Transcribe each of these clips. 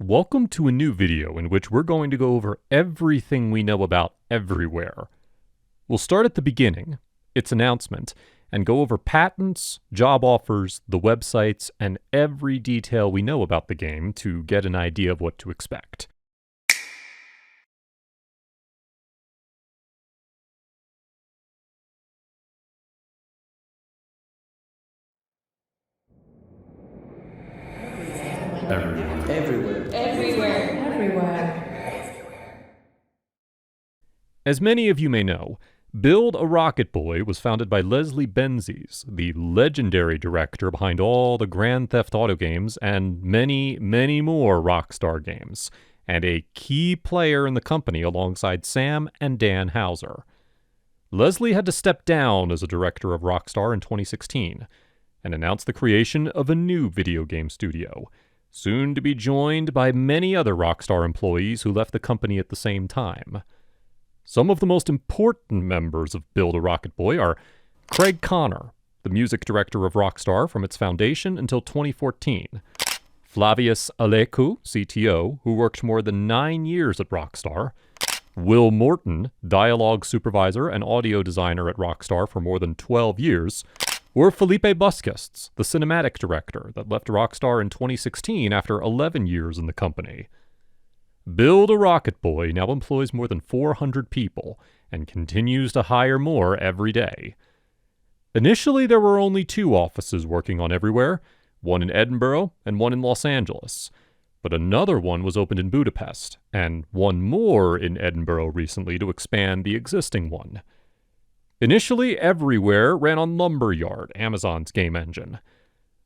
Welcome to a new video in which we're going to go over everything we know about everywhere. We'll start at the beginning, its announcement, and go over patents, job offers, the websites, and every detail we know about the game to get an idea of what to expect. Everywhere. As many of you may know, Build a Rocket Boy was founded by Leslie Benzies, the legendary director behind all the Grand Theft Auto games and many, many more Rockstar games, and a key player in the company alongside Sam and Dan Houser. Leslie had to step down as a director of Rockstar in 2016 and announced the creation of a new video game studio, soon to be joined by many other Rockstar employees who left the company at the same time. Some of the most important members of Build a Rocket Boy are Craig Connor, the music director of Rockstar from its foundation until 2014, Flavius Alecu, CTO, who worked more than 9 years at Rockstar, Will Morton, dialogue supervisor and audio designer at Rockstar for more than 12 years, or Felipe Busquets, the cinematic director that left Rockstar in 2016 after 11 years in the company. Build a Rocket Boy now employs more than 400 people and continues to hire more every day. Initially, there were only 2 offices working on Everywhere, one in Edinburgh and one in Los Angeles. But another one was opened in Budapest, and one more in Edinburgh recently to expand the existing one. Initially, Everywhere ran on Lumberyard, Amazon's game engine.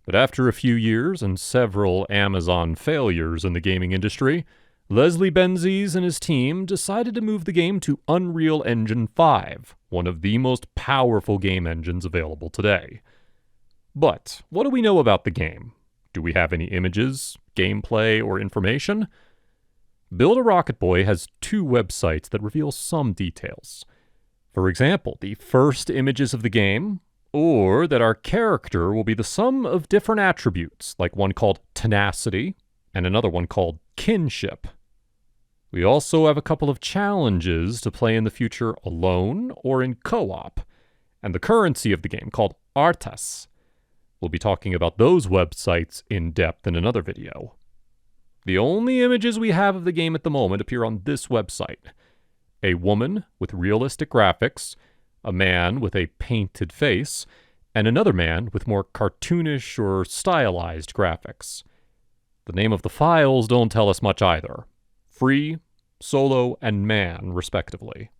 But after a few years and several Amazon failures in the gaming industry, Leslie Benzies and his team decided to move the game to Unreal Engine 5, one of the most powerful game engines available today. But what do we know about the game? Do we have any images, gameplay, or information? Build a Rocket Boy has 2 websites that reveal some details. For example, the first images of the game, or that our character will be the sum of different attributes, like one called Tenacity, and another one called Kinship. We also have a couple of challenges to play in the future alone or in co-op, and the currency of the game called Artas. We'll be talking about those websites in depth in another video. The only images we have of the game at the moment appear on this website. A woman with realistic graphics, a man with a painted face, and another man with more cartoonish or stylized graphics. The name of the files don't tell us much either. Free, Solo, and Man, respectively.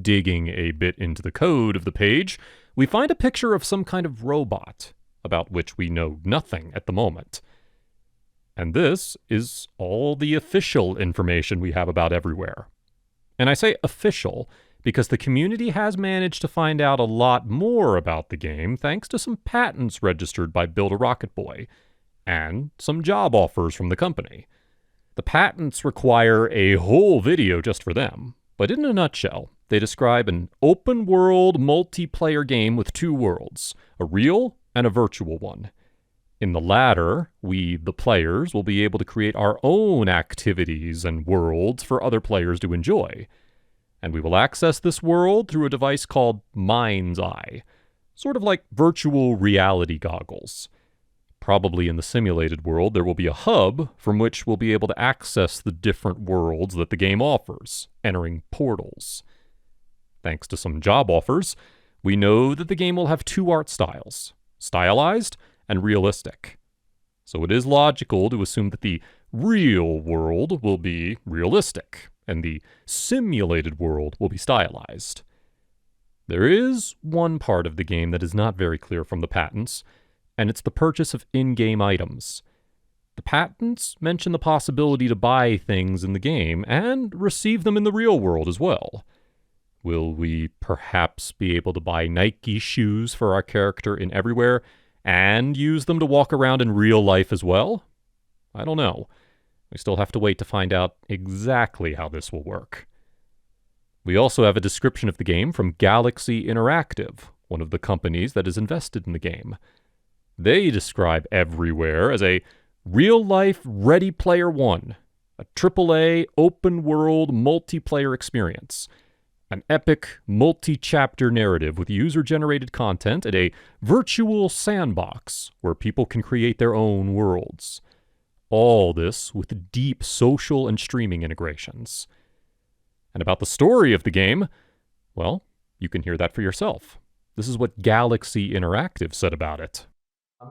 Digging a bit into the code of the page, we find a picture of some kind of robot, about which we know nothing at the moment. And this is all the official information we have about Everywhere. And I say official because the community has managed to find out a lot more about the game thanks to some patents registered by Build a Rocket Boy, and some job offers from the company. The patents require a whole video just for them, but in a nutshell, they describe an open-world multiplayer game with 2 worlds, a real and a virtual one. In the latter, we, the players, will be able to create our own activities and worlds for other players to enjoy. And we will access this world through a device called Mind's Eye, sort of like virtual reality goggles. Probably in the simulated world, there will be a hub from which we'll be able to access the different worlds that the game offers, entering portals. Thanks to some job offers, we know that the game will have 2 art styles, stylized and realistic. So it is logical to assume that the real world will be realistic, and the simulated world will be stylized. There is one part of the game that is not very clear from the patents, and it's the purchase of in-game items. The patents mention the possibility to buy things in the game and receive them in the real world as well. Will we perhaps be able to buy Nike shoes for our character in Everywhere and use them to walk around in real life as well? I don't know. We still have to wait to find out exactly how this will work. We also have a description of the game from Galaxy Interactive, one of the companies that is invested in the game. They describe Everywhere as a Real-life Ready Player One, a AAA open-world multiplayer experience. An epic, multi-chapter narrative with user-generated content and a virtual sandbox where people can create their own worlds. All this with deep social and streaming integrations. And about the story of the game, well, you can hear that for yourself. This is what Galaxy Interactive said about it.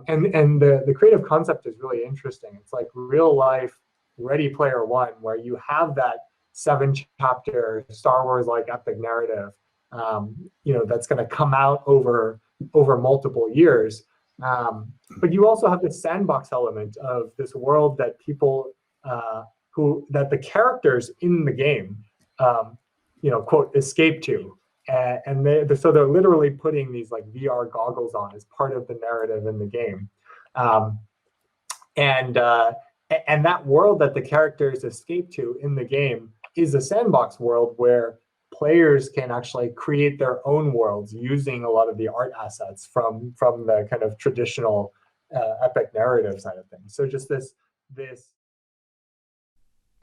And the creative concept is really interesting. It's like real life Ready Player One, where you have that 7-chapter Star Wars like epic narrative, that's going to come out over multiple years. But you also have this sandbox element of this world that people that the characters in the game, quote, escape to. So they're literally putting these like VR goggles on as part of the narrative in the game. And that world that the characters escape to in the game is a sandbox world where players can actually create their own worlds using a lot of the art assets from the kind of traditional epic narrative side of things. So just this.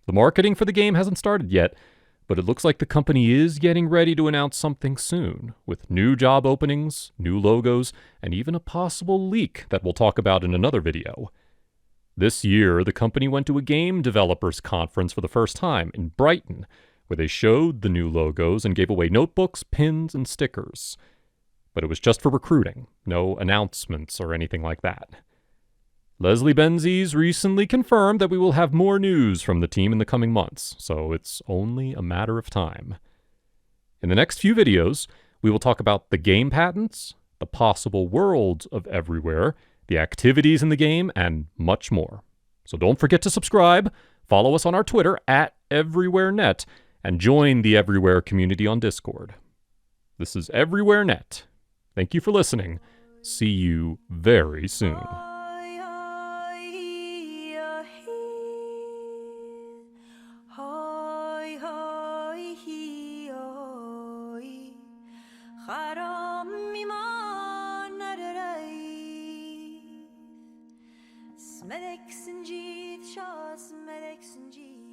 The marketing for the game hasn't started yet, but it looks like the company is getting ready to announce something soon, with new job openings, new logos, and even a possible leak that we'll talk about in another video. This year, the company went to a game developers conference for the first time in Brighton, where they showed the new logos and gave away notebooks, pins, and stickers. But it was just for recruiting, no announcements or anything like that. Leslie Benzies recently confirmed that we will have more news from the team in the coming months, so it's only a matter of time. In the next few videos, we will talk about the game patents, the possible worlds of Everywhere, the activities in the game, and much more. So don't forget to subscribe, follow us on our Twitter @EverywhereNet, and join the Everywhere community on Discord. This is EverywhereNet. Thank you for listening. See you very soon. Meleksin Cid, şahs meleksin Cid.